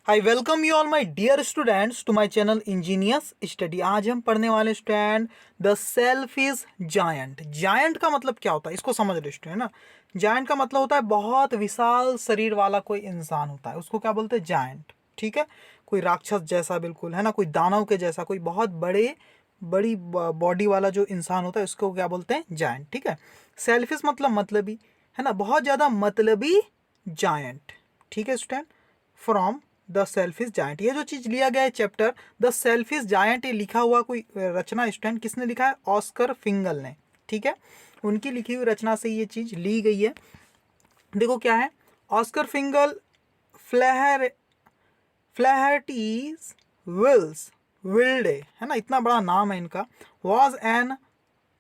I welcome you all my dear students to my channel engineers study. आज हम पढ़ने वाले student the selfish giant. Giant का मतलब क्या होता है इसको समझ रहे स्टूडेंट ना। जायंट का मतलब होता है बहुत विशाल शरीर वाला कोई इंसान होता है, उसको क्या बोलते हैं, जायंट। ठीक है, कोई राक्षस जैसा बिल्कुल है ना, कोई दानव के जैसा, कोई बहुत बड़ी बॉडी वाला जो इंसान होता है उसको क्या बोलते हैं, जायंट। ठीक है, सेल्फिश मतलब मतलबी है ना, बहुत ज़्यादा मतलबी जायंट। ठीक है student, from the selfish giant. ये जो चीज़ लिया गया है चैप्टर द सेल्फिश जायंट, ये लिखा हुआ कोई रचना स्टूडेंट किसने लिखा है, ऑस्कर फिंगल ने। ठीक है, उनकी लिखी हुई रचना से ये चीज़ ली गई है। देखो क्या है, ऑस्कर फिंगल फ्लैहर फ्लैहर्टीज विल्स विल्डे है ना, इतना बड़ा नाम है इनका। Was an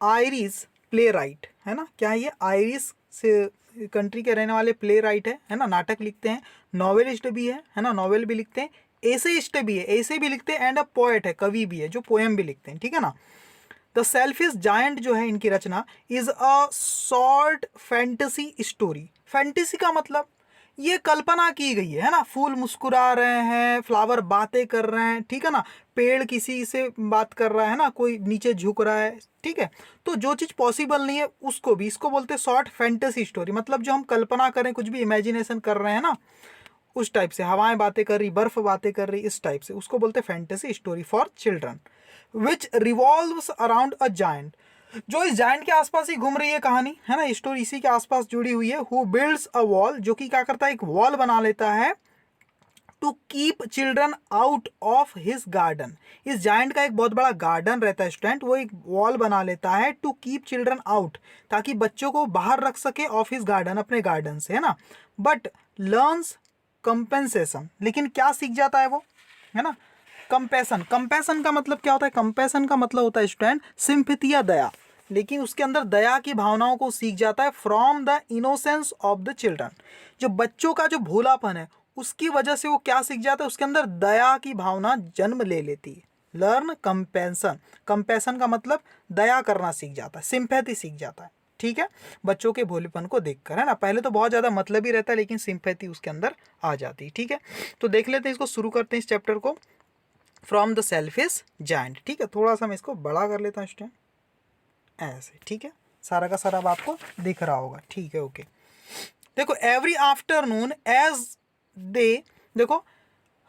Irish play right है ना, क्या है ये, आयरिश से कंट्री के रहने वाले प्ले राइट है ना, नाटक लिखते हैं, नॉवेलिस्ट भी है ना, नॉवेल भी लिखते हैं, एसेइस्ट भी है, ऐसे भी लिखते हैं, एंड अ पोएट है, कवि भी है जो पोएम भी लिखते हैं। ठीक है ना। द सेल्फिश जायंट जो है इनकी रचना is a short fantasy story. Fantasy का मतलब ये कल्पना की गई है ना, फूल मुस्कुरा रहे हैं, फ्लावर बातें कर रहे हैं, ठीक है ना, पेड़ किसी से बात कर रहा है ना, कोई नीचे झुक रहा है। ठीक है, तो जो चीज़ पॉसिबल नहीं है उसको भी, इसको बोलते हैं शॉर्ट फैंटेसी स्टोरी। मतलब जो हम कल्पना करें, कुछ भी इमेजिनेशन कर रहे हैं ना, उस टाइप से, हवाएं बातें कर रही, बर्फ बातें कर रही, इस टाइप से, उसको बोलते हैं fantasy story for children which revolves around a giant. जो इस जायंट के आसपास ही घूम रही है कहानी है ना, स्टोरी इसी के आसपास जुड़ी हुई है। हु बिल्ड्स अ वॉल, जो कि क्या करता है, एक वॉल बना लेता है to keep children out of his garden. इस जायंट का एक बहुत बड़ा गार्डन रहता है स्टूडेंट, वो एक वॉल बना लेता है टू कीप चिल्ड्रन आउट, ताकि बच्चों को बाहर रख सके ऑफ हिज गार्डन, अपने गार्डन से है ना। बट लर्न्स कंपेंसेशन, लेकिन क्या सीख जाता है वो, है ना, कंपैसन। कंपैसन का मतलब क्या होता है, कंपैसन का मतलब होता है स्टूडेंट सिंपैथी या दया, लेकिन उसके अंदर दया की भावनाओं को सीख जाता है from the innocence of the children. जो बच्चों का जो भोलापन है उसकी वजह से वो क्या सीख जाता है, उसके अंदर दया की भावना जन्म ले लेती है। लर्न कंपैसन, कंपैसन का मतलब दया करना सीख जाता है, सिंपैथी सीख जाता है। ठीक है, बच्चों के भोलेपन को देखकर है ना, पहले तो बहुत ज़्यादा मतलब ही रहता है लेकिन सिंपैथी उसके अंदर आ जाती है। ठीक है, तो देख लेते हैं, इसको शुरू करते हैं इस चैप्टर को, फ्रॉम द सेल्फिश जायंट। ठीक है, थोड़ा सा मैं इसको बड़ा कर लेता हूँ स्टूडेंट, ऐसे। ठीक है, सारा का सारा अब आपको दिख रहा होगा। ठीक है, ओके। देखो, एवरी आफ्टरनून एज दे, देखो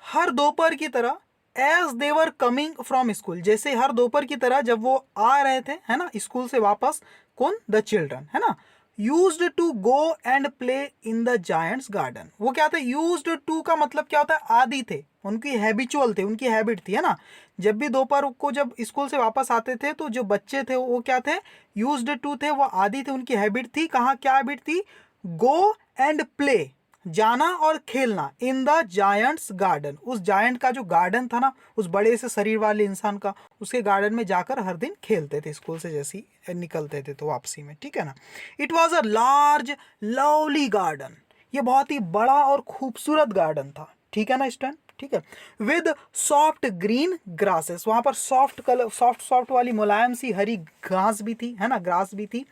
हर दोपहर की तरह, as they were coming from school, जैसे हर दोपहर की तरह जब वो आ रहे थे है ना स्कूल से वापस, कौन, द चिल्ड्रन है ना, used to go and play in the giant's garden. वो क्या थे, यूज्ड टू का मतलब क्या होता है, आदि थे, उनकी हैबिचुअल थे, उनकी हैबिट थी है ना। जब भी दोपहर को जब स्कूल से वापस आते थे तो जो बच्चे थे वो क्या थे, यूज्ड टू थे, वो आदि थे, उनकी हैबिट थी, कहाँ क्या हैबिट थी, गो एंड प्ले, जाना और खेलना, इन द जायंट्स गार्डन, उस जायंट का जो गार्डन था ना, उस बड़े से शरीर वाले इंसान का, उसके गार्डन में जाकर हर दिन खेलते थे, स्कूल से जैसे ही निकलते थे तो वापसी में। ठीक है ना। It was a large lovely garden, ये बहुत ही बड़ा और खूबसूरत गार्डन था। ठीक है ना स्टूडेंट। ठीक है, विद सॉफ्ट ग्रीन ग्रासेस, वहां पर सॉफ्ट कलर, सॉफ्ट सॉफ्ट वाली मुलायम सी हरी घास भी थी है ना, ग्रास भी थी।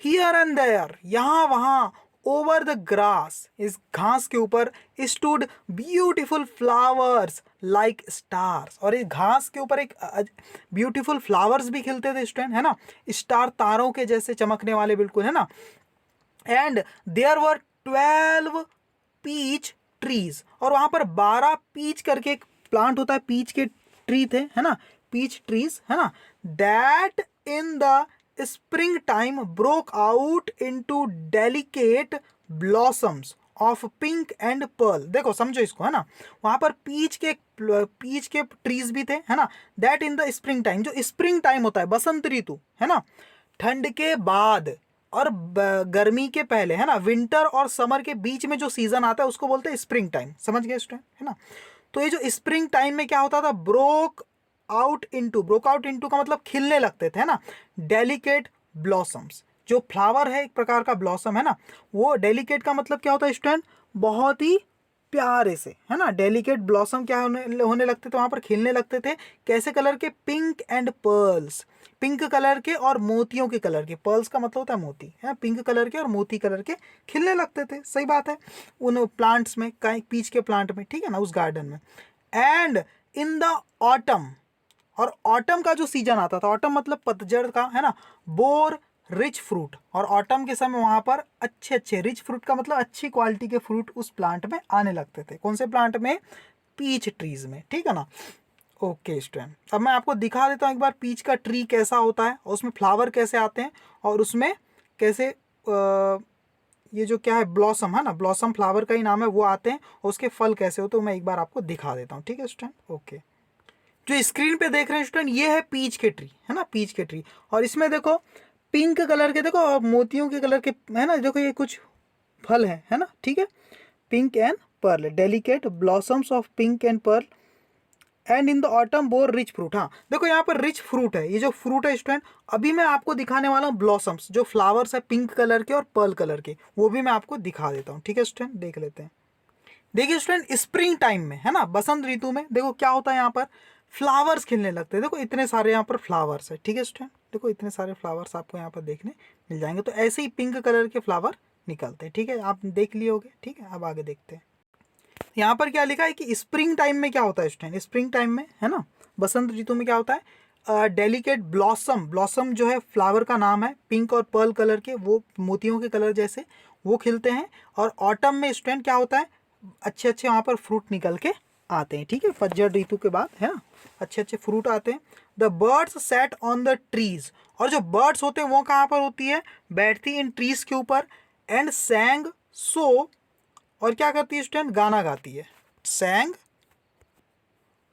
हियर एंड देयर, यहाँ वहाँ, ओवर द ग्रास, इस घास के ऊपर, stood beautiful flowers like stars, और इस घास के ऊपर एक ब्यूटीफुल फ्लावर्स भी खिलते थे स्टूडेंट है ना, स्टार तारों के जैसे चमकने वाले बिल्कुल है ना। And there were 12 peach trees, और वहां पर 12 पीच करके एक प्लांट होता है, पीच के ट्री थे है ना, पीच ट्रीज है ना, that in the spring time broke out into delicate blossoms of pink and pearl. देखो समझो इसको है ना, वहां पर पीच के ट्रीज भी थे है ना, that in the spring time, जो स्प्रिंग टाइम होता है, बसंत ऋतु है ना, ठंड के बाद और गर्मी के पहले है ना, विंटर और समर के बीच में जो सीजन आता है उसको बोलते हैं स्प्रिंग टाइम। समझ गए स्टूडेंट है ना। तो ये जो स्प्रिंग टाइम में क्या होता था, ब्रोक आउट इनटू का मतलब खिलने लगते थे है ना, डेलिकेट ब्लॉसम्स, जो फ्लावर है एक प्रकार का ब्लॉसम है ना, वो डेलिकेट का मतलब क्या होता है स्टूडेंट, बहुत ही प्यारे से, है ना। डेलिकेट ब्लॉसम क्या होने लगते थे वहाँ पर, खिलने लगते थे। कैसे कलर के, pink and pearls, pink colour के और मोतियों के कलर के, पर्ल्स का मतलब होता है मोती, है, पिंक कलर के और मोती कलर के खिलने लगते थे। सही बात है, उन प्लांट्स में, पीच के प्लांट में, ठीक है ना, उस गार्डन में। एंड इन द ऑटम, और ऑटम का जो सीजन आता था, ऑटम मतलब पतझड़ का, है ना, बोर रिच फ्रूट, और ऑटम के समय वहाँ पर अच्छे अच्छे, रिच फ्रूट का मतलब अच्छी क्वालिटी के फ्रूट उस प्लांट में आने लगते थे। कौन से प्लांट में, पीच ट्रीज में, ठीक है ना। ओके स्टूडेंट, अब मैं आपको दिखा देता हूँ एक बार पीच का ट्री कैसा होता है, और उसमें फ्लावर कैसे आते हैं, और उसमें कैसे ये जो क्या है ब्लॉसम, है ना, ब्लॉसम फ्लावर का ही नाम है, वो आते हैं, और उसके फल कैसे होते हैं मैं एक बार आपको दिखा देता हूँ, ठीक है स्टूडेंट। ओके, जो स्क्रीन पे देख रहे हैं स्टूडेंट, ये है पीच के ट्री, है ना, पीच के ट्री। और इसमें देखो पिंक कलर के, देखो, और मोतियों के कलर के, है ना, देखो ये कुछ फल है ना, ठीक है। Pink and pearl, delicate blossoms of pink and pearl, and in the autumn bore rich fruit. हाँ देखो यहाँ पर रिच फ्रूट है, ये जो फ्रूट है स्टूडेंट, अभी मैं आपको दिखाने वाला हूँ ब्लॉसम्स, जो फ्लावर्स है पिंक कलर के और पर्ल कलर के, वो भी मैं आपको दिखा देता हूँ, ठीक है स्टूडेंट। देख लेते हैं। देखिए स्टूडेंट, स्प्रिंग टाइम में, है ना, बसंत ऋतु में, देखो क्या होता है यहाँ पर, फ्लावर्स खिलने लगते हैं। देखो इतने सारे यहाँ पर फ्लावर्स है, ठीक है स्टूडेंट, देखो इतने सारे फ्लावर्स आपको यहाँ पर देखने मिल जाएंगे। तो ऐसे ही पिंक कलर के फ्लावर निकलते हैं, ठीक है, आप देख लिए होगे, ठीक है। अब आगे देखते हैं। यहाँ पर क्या लिखा है कि स्प्रिंग टाइम में क्या होता है स्टूडेंट, स्प्रिंग टाइम में, है ना, बसंत ऋतु में क्या होता है, डेलिकेट ब्लॉसम, ब्लॉसम जो है फ्लावर का नाम है, पिंक और पर्ल कलर के, वो मोतियों के कलर जैसे वो खिलते हैं। और ऑटम में स्टूडेंट क्या होता है, अच्छे अच्छे वहाँ पर फ्रूट निकल के आते हैं, ठीक है, पतझड़ ऋतु के बाद, है ना, अच्छे अच्छे फ्रूट आते हैं। The birds set on the trees, और जो बर्ड्स होते हैं वो कहाँ पर होती है, बैठती इन ट्रीज के ऊपर। एंड सैंग सो, और क्या करती है स्टूडेंट, गाना गाती है। सैंग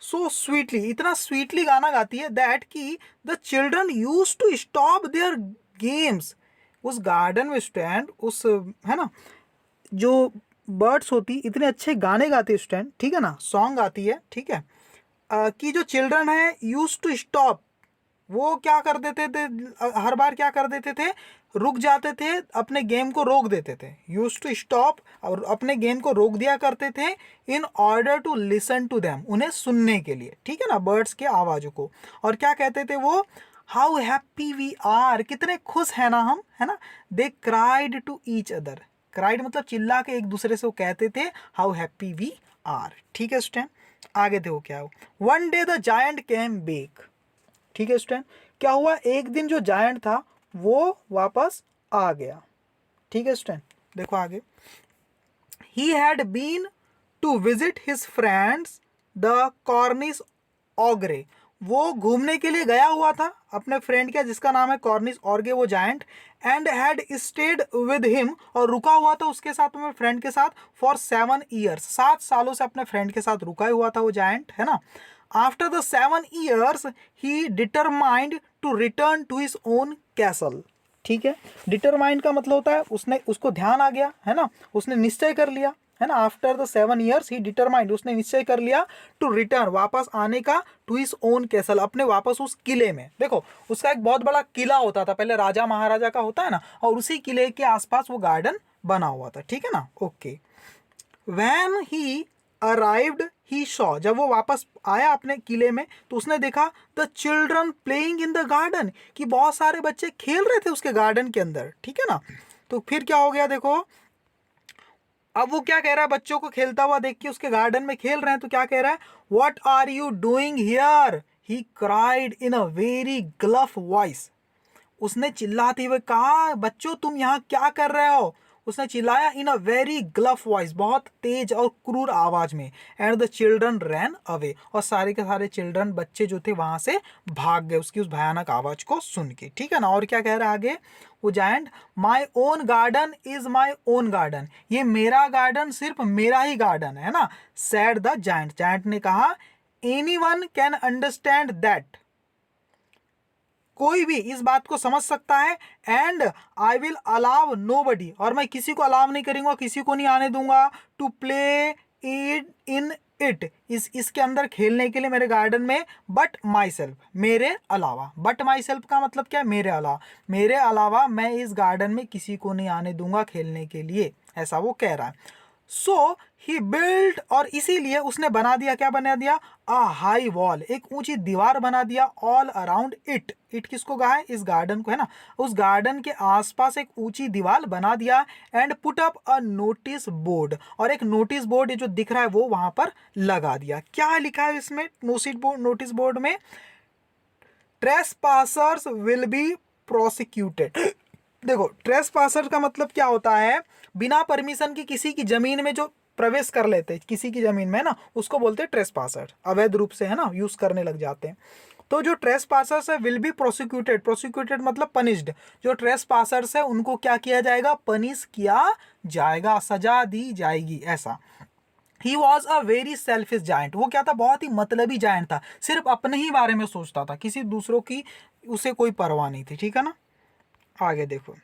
सो स्वीटली, इतना स्वीटली गाना गाती है दैट कि the children use to stop their games. उस गार्डन में स्टूडेंट, उस, है ना, जो बर्ड्स होती इतने अच्छे गाने गाती है स्टूडेंट, ठीक है ना, सॉन्ग गाती है, ठीक है, कि जो चिल्ड्रन है यूज टू स्टॉप, वो क्या कर देते थे, हर बार क्या कर देते थे, रुक जाते थे, अपने गेम को रोक देते थे। यूज टू स्टॉप, और अपने गेम को रोक दिया करते थे, in order to listen to them, उन्हें सुनने के लिए, ठीक है ना, बर्ड्स के आवाज़ों को। और क्या कहते थे वो, हाउ हैप्पी वी आर, कितने खुश हैं ना हम, है ना। They cried to each other, cried मतलब चिल्ला के एक दूसरे से वो कहते थे हाउ हैप्पी वी आर, ठीक है स्टूडेंट। आगे देखो क्या हो, one day the giant came back, ठीक है स्टूडेंट, क्या हुआ, एक दिन जो जायंट था वो वापस आ गया, ठीक है स्टूडेंट। देखो आगे, he had been to visit his friends the Cornish ogre, वो घूमने के लिए गया हुआ था अपने फ्रेंड का जिसका नाम है कॉर्निस ऑर्गे, वो giant. And had stayed with him, और रुका हुआ था उसके साथ, अपने फ्रेंड के साथ, फॉर 7 ईयर्स, 7 सालों से अपने फ्रेंड के साथ रुका हुआ था वो जायंट, है ना। After the 7 years he determined to return to his own castle, ठीक है। डिटरमाइंड का मतलब होता है उसने, उसको ध्यान आ गया, है ना, उसने निश्चय कर लिया, है ना। After the 7 years he determined, उसने निश्चय कर लिया, टू रिटर्न, वापस आने का, टू हिज ओन कैसल, अपने वापस उस किले में। देखो उसका एक बहुत बड़ा किला होता था पहले, राजा महाराजा का होता है ना, और उसी किले के आसपास वो गार्डन बना हुआ था, ठीक है ना। ओके, व्हेन ही अराइव्ड ही शॉ, जब वो वापस आया अपने किले में तो उसने देखा the children playing in the garden, कि बहुत सारे बच्चे खेल रहे थे उसके गार्डन के अंदर, ठीक है ना। तो फिर क्या हो गया, देखो अब वो क्या कह रहा है, बच्चों को खेलता हुआ देख के, उसके गार्डन में खेल रहे हैं, तो क्या कह रहा है, what are you doing here, he cried in a very gruff voice, उसने चिल्लाते हुए कहा, बच्चों तुम यहाँ क्या कर रहे हो, उसने चिल्लाया, इन अ वेरी ग्लफ वॉइस, बहुत तेज और क्रूर आवाज में। And the children ran away, और सारे के सारे चिल्ड्रन, बच्चे जो थे वहां से भाग गए उसकी उस भयानक आवाज को सुन के, ठीक है ना। और क्या कह रहा है आगे वो giant, my own garden is my own garden, ये मेरा गार्डन सिर्फ मेरा ही गार्डन है ना। सैड द जायंट, जायंट ने कहा, any one can understand that, कोई भी इस बात को समझ सकता है। And I will allow nobody, और मैं किसी को अलाउ नहीं करूंगा, किसी को नहीं आने दूंगा, to play it in it, इसके अंदर खेलने के लिए मेरे गार्डन में, बट माई सेल्फ, मेरे अलावा। बट माई सेल्फ का मतलब क्या है, मेरे अलावा, मैं इस गार्डन में किसी को नहीं आने दूंगा खेलने के लिए, ऐसा वो कह रहा है। सो ही बिल्ट, और इसीलिए उसने बना दिया, क्या बना दिया, अ हाई वॉल, एक ऊंची दीवार बना दिया, ऑल अराउंड इट, इट किसको कहा है, इस गार्डन को, है ना, उस गार्डन के आसपास एक ऊंची दीवार बना दिया, and put up a notice board, और एक नोटिस बोर्ड जो दिख रहा है वो वहां पर लगा दिया। क्या लिखा है इसमें नोटिस बोर्ड में, ट्रेसपासर्स विल बी प्रोसिक्यूटेड। देखो ट्रेसपासर का मतलब क्या होता है, बिना परमिशन की किसी की जमीन में जो प्रवेश कर लेते हैं किसी की जमीन में ना, उसको बोलते हैं ट्रेसपासर, अवैध रूप से, है ना, यूज करने लग जाते हैं। तो जो ट्रेसपासर्स है विल बी प्रोसिक्यूटेड, प्रोसिक्यूटेड मतलब पनिश्ड, जो ट्रेसपासर्स है उनको क्या किया जाएगा, पनिश किया जाएगा, सजा दी जाएगी, ऐसा। He was a very selfish giant, वो क्या था, बहुत ही मतलबी जायंट था, सिर्फ अपने ही बारे में सोचता था, किसी दूसरों की उसे कोई परवाह नहीं थी, ठीक है ना। आगे देखो,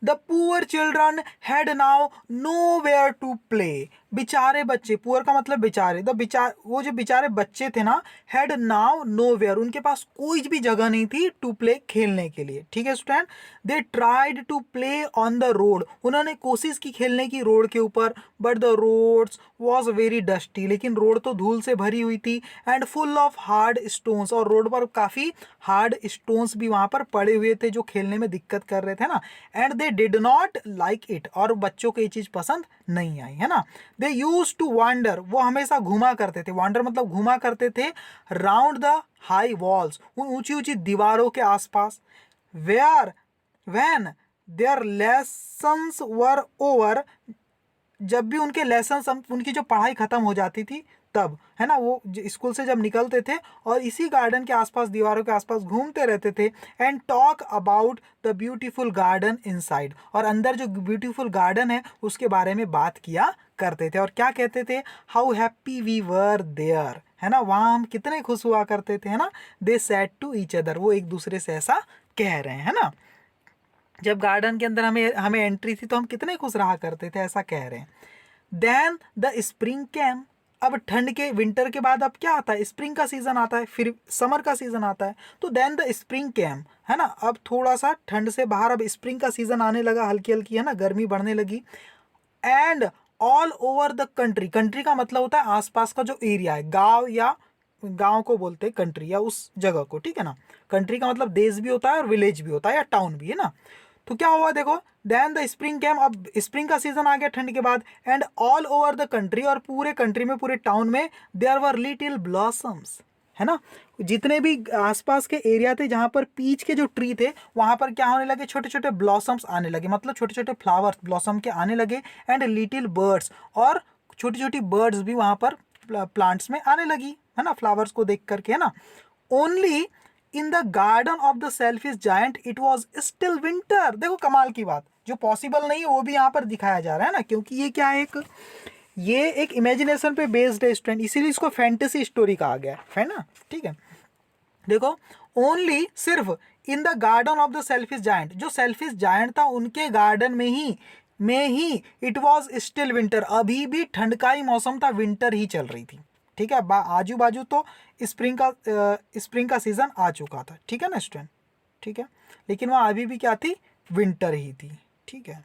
the poor children had now nowhere to play, बेचारे बच्चे, पुअर का मतलब बेचारे, वो जो बेचारे बच्चे थे ना, हैड नाउ नो वेयर, उनके पास कोई भी जगह नहीं थी टू प्ले, खेलने के लिए, ठीक है student. They tried to play on the road, उन्होंने कोशिश की खेलने की रोड के ऊपर, but the roads was very dusty, लेकिन रोड तो धूल से भरी हुई थी, and full of hard stones, और रोड पर काफी हार्ड स्टोन्स भी वहां पर पड़े हुए थे जो खेलने में दिक्कत कर रहे थे ना, and they did not like it, और बच्चों को ये चीज पसंद नहीं आई, है ना। दे यूज टू वांडर, वो हमेशा घुमा करते थे, वांडर मतलब घुमा करते थे, राउंड द हाई वॉल्स, उन ऊंची ऊंची दीवारों के आसपास, where when their lessons were over, जब भी उनके लेसन, उनकी जो पढ़ाई खत्म हो जाती थी तब, है ना, वो स्कूल से जब निकलते थे और इसी गार्डन के आसपास, दीवारों के आसपास घूमते रहते थे, and talk about the beautiful garden inside, और अंदर जो ब्यूटीफुल गार्डन है उसके बारे में बात किया करते थे, और क्या कहते थे, how happy we were there, है ना, वहां हम कितने खुश हुआ करते थे, है ना। They said to each other, वो एक दूसरे से ऐसा कह रहे हैं, है ना, जब गार्डन के अंदर हमें हमें एंट्री थी तो हम कितने खुश रहा करते थे, ऐसा कह रहे हैं। देन द स्प्रिंग कैम, अब ठंड के, विंटर के बाद अब क्या आता है, स्प्रिंग का सीजन आता है, फिर समर का सीजन आता है, तो देन द स्प्रिंग कैम, है ना, अब थोड़ा सा ठंड से बाहर अब स्प्रिंग का सीजन आने लगा, हल्की हल्की, है ना, गर्मी बढ़ने लगी, and all over the country, country का मतलब होता है आसपास का जो एरिया है, गांव, या गांव को बोलते हैं कंट्री, या उस जगह को, ठीक है ना। कंट्री का मतलब देश भी होता है और विलेज भी होता है, या टाउन भी, है ना। तो क्या हुआ देखो, देन द स्प्रिंग कैम, अब स्प्रिंग का सीजन आ गया ठंड के बाद, and all over the country, और पूरे कंट्री में, पूरे टाउन में, देयर वर लिटिल ब्लॉसम्स, है ना, जितने भी आसपास के एरिया थे जहां पर पीच के जो ट्री थे वहां पर क्या होने लगे, छोटे छोटे ब्लॉसम्स आने लगे, मतलब छोटे छोटे फ्लावर्स ब्लॉसम के आने लगे, एंड लिटिल बर्ड्स, और छोटी छोटी बर्ड्स भी वहां पर प्लांट्स में आने लगी, है ना, फ्लावर्स को देख करके, है ना। Only in the garden of the selfish giant it was still winter, देखो कमाल की बात, जो पॉसिबल नहीं है वो भी यहाँ पर दिखाया जा रहा है ना, क्योंकि ये क्या है, ये एक इमेजिनेशन पे बेस्ड है स्टूडेंट, इसीलिए इसको फैंटेसी स्टोरी कहा गया है ना, ठीक है। देखो, ओनली, सिर्फ, in the garden of the selfish giant, जो सेल्फिश जायंट था उनके गार्डन में ही इट वॉज स्टिल विंटर, अभी भी ठंड का ही मौसम था, विंटर ही चल रही थी, ठीक है। आजू बाजू तो स्प्रिंग का सीजन आ चुका था, ठीक है ना स्टूडेंट, ठीक है, लेकिन वहाँ अभी भी क्या थी, विंटर ही थी, ठीक है।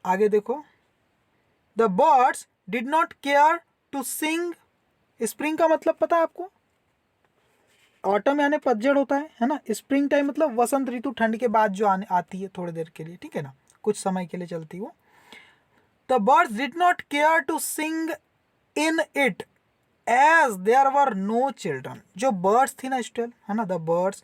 आगे देखो, the birds did not care to sing, spring का मतलब पता है आपको, ऑटम यानी पतझड़ होता है ना, स्प्रिंग टाइम मतलब वसंत ऋतु, ठंड के बाद जो आती है थोड़ी देर के लिए, ठीक है ना, कुछ समय के लिए चलती वो। The birds did not care to sing in it as there were no children, जो बर्ड्स थी ना स्टिल, है ना, the birds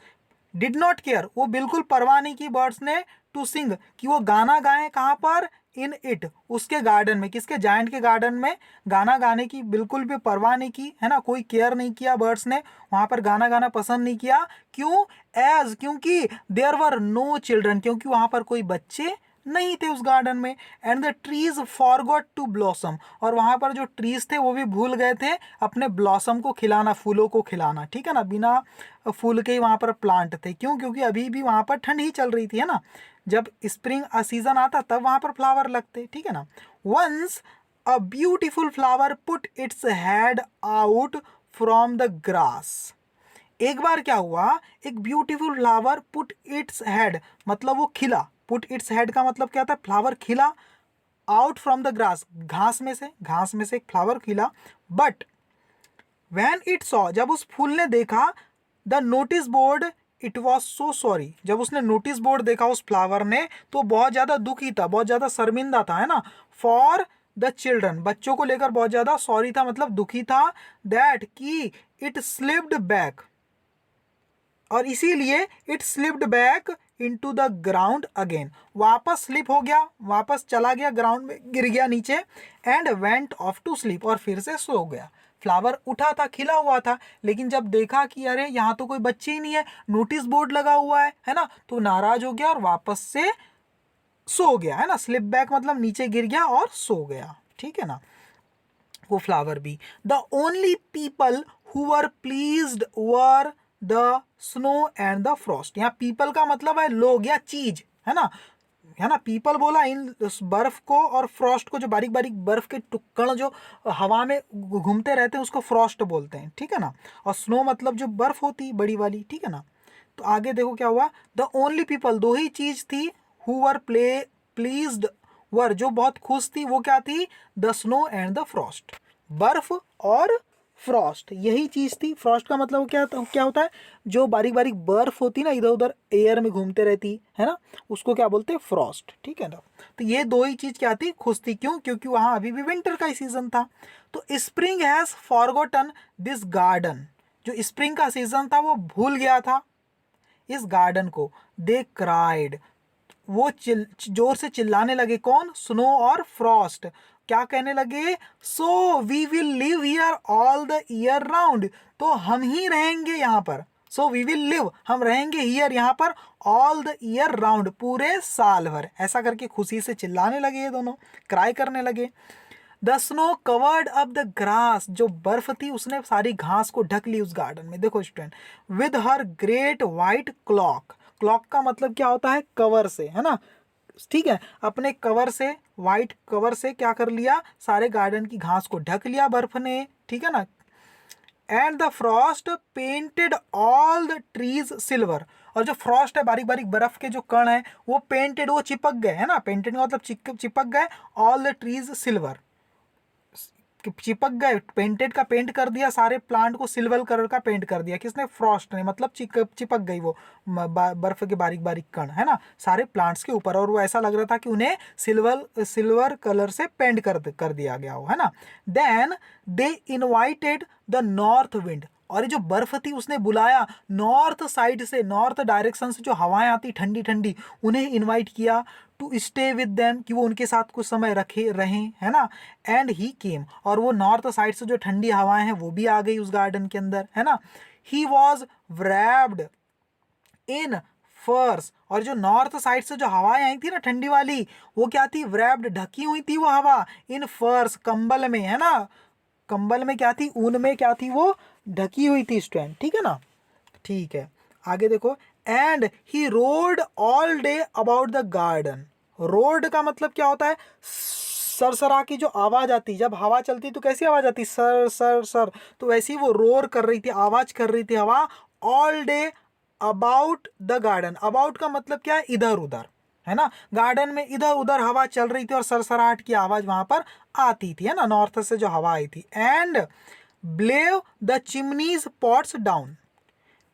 did not care, वो बिल्कुल परवाह नहीं की बर्ड्स ने, टू सिंग, कि वो गाना गाएं, कहाँ पर, इन इट, उसके गार्डन में, किसके, जायंट के गार्डन में गाना गाने की बिल्कुल भी परवाह नहीं की, है ना, कोई केयर नहीं किया बर्ड्स ने, वहां पर गाना गाना पसंद नहीं किया, क्यों, क्योंकि देयर वर नो चिल्ड्रन, क्योंकि वहां पर कोई बच्चे नहीं थे उस गार्डन में, and the trees forgot to blossom, और वहां पर जो ट्रीज थे वो भी भूल गए थे अपने ब्लॉसम को खिलाना, फूलों को खिलाना, ठीक है ना, बिना फूल के ही वहां पर प्लांट थे, क्यों, क्योंकि अभी भी वहां पर ठंड ही चल रही थी, है ना, जब स्प्रिंग सीजन आता तब वहां पर फ्लावर लगते, ठीक है ना। Once a beautiful flower put its head out from the grass, एक बार क्या हुआ, एक beautiful flower put its head, मतलब वो खिला, पुट इट्स हेड का मतलब क्या था, फ्लावर खिला, आउट फ्रॉम द ग्रास, घास में से एक फ्लावर खिला, बट व्हेन इट सॉ, जब उस फूल ने देखा, the notice board, it was so sorry, जब उसने नोटिस बोर्ड देखा उस फ्लावर ने तो बहुत ज़्यादा दुखी था, बहुत ज़्यादा शर्मिंदा था, है ना, फॉर द चिल्ड्रन, बच्चों को लेकर बहुत ज़्यादा सॉरी था, मतलब दुखी था, दैट कि इट स्लिप्ड बैक, और इसीलिए it slipped back into the ground again, वापस स्लिप हो गया, वापस चला गया ग्राउंड में, गिर गया नीचे, and went off to sleep, और फिर से सो गया। फ्लावर उठा था, खिला हुआ था, लेकिन जब देखा कि अरे यहाँ तो कोई बच्चे ही नहीं है, नोटिस बोर्ड लगा हुआ है ना, तो नाराज हो गया और वापस से सो गया, है ना, स्लिप बैक मतलब नीचे गिर गया और सो गया, ठीक है ना, वो फ्लावर भी। The only people who were pleased were the snow and the Frost, यहाँ पीपल का मतलब है लोग या चीज, है ना, पीपल बोला इन बर्फ को, और फ्रॉस्ट को, जो बारीक बारीक बर्फ के टुकड़ जो हवा में घूमते रहते हैं उसको फ्रॉस्ट बोलते हैं, ठीक है ना, और स्नो मतलब जो बर्फ होती बड़ी वाली, ठीक है ना। तो आगे देखो क्या हुआ, द ओनली पीपल, दो ही चीज थी, हु वर प्लीज्ड वर, जो बहुत खुश थी, वो क्या थी, the snow and the Frost, बर्फ और फ्रॉस्ट, यही चीज थी। फ्रॉस्ट का मतलब क्या होता है, जो बारीक बारीक बर्फ होती ना, इधर उधर एयर में घूमते रहती है ना, उसको क्या बोलते हैं, फ्रॉस्ट, ठीक है ना। तो ये दो ही चीज क्या थी, खुश थी, क्यों, क्योंकि वहां अभी भी विंटर का ही सीजन था। तो spring has forgotten this garden, जो स्प्रिंग का सीजन था वो भूल गया था इस गार्डन को। दे क्राइड, वो जोर से चिल्लाने लगे, कौन, स्नो और फ्रॉस्ट, क्या कहने लगे, so we will live here all the year round, तो हम ही रहेंगे यहाँ पर, सो वी विल लिव, हम रहेंगे हियर यहाँ पर, ऑल द ईयर राउंड, पूरे साल भर, ऐसा करके खुशी से चिल्लाने लगे ये दोनों, क्राई करने लगे। The snow covered up the grass, जो बर्फ थी उसने सारी घास को ढक ली उस गार्डन में, देखो student, with her great white clock, clock का मतलब क्या होता है, कवर से, है ना, ठीक है, अपने कवर से, वाइट कवर से क्या कर लिया, सारे गार्डन की घास को ढक लिया बर्फ ने, ठीक है ना। And the Frost painted all the trees silver, और जो फ्रॉस्ट है, बारीक बारीक बर्फ के जो कण है वो पेंटेड, वो चिपक गए, है ना, पेंटेड का मतलब चिपक गए, ऑल द ट्रीज सिल्वर, चिपक गए, पेंटेड का पेंट कर दिया, सारे प्लांट को सिल्वर कलर का पेंट कर दिया, किसने, फ्रॉस्ट ने, मतलब चिपक गई वो बर्फ के बारीक बारीक कण, है ना, सारे प्लांट्स के ऊपर, और वो ऐसा लग रहा था कि उन्हें सिल्वर कलर से पेंट कर दिया गया हो, है ना। Then they invited the north wind, और ये जो बर्फ थी उसने बुलाया नॉर्थ साइड से, नॉर्थ डायरेक्शन से जो हवाएं आती ठंडी ठंडी, उन्हें इनवाइट किया टू स्टे विद देम, कि वो उनके साथ कुछ समय रहें, है ना। एंड ही केम, और वो नॉर्थ साइड से जो ठंडी हवाएं हैं वो भी आ गई उस गार्डन के अंदर, है ना। ही वॉज wrapped इन फर्स, और जो नॉर्थ साइड से जो हवाएं आई थी ना ठंडी वाली, वो क्या थी, wrapped, ढकी हुई थी वो हवा, इन फर्स, कंबल में, है ना, कंबल में क्या थी, ऊन में क्या थी, वो ढकी हुई थी स्टूडेंट, ठीक है ना। ठीक है, आगे देखो, and he road all day about the garden, road का मतलब क्या होता है, सरसरा की जो आवाज आती, जब हवा चलती तो कैसी आवाज आती, सर सर सर, तो वैसी वो रोर कर रही थी, आवाज कर रही थी हवा, all day about the garden, about का मतलब क्या है, इधर उधर, है ना, गार्डन में इधर उधर हवा चल रही थी और सरसराहट की आवाज वहां पर आती थी, है ना, नॉर्थ से जो हवा आई थी। And blew the chimneys pots down,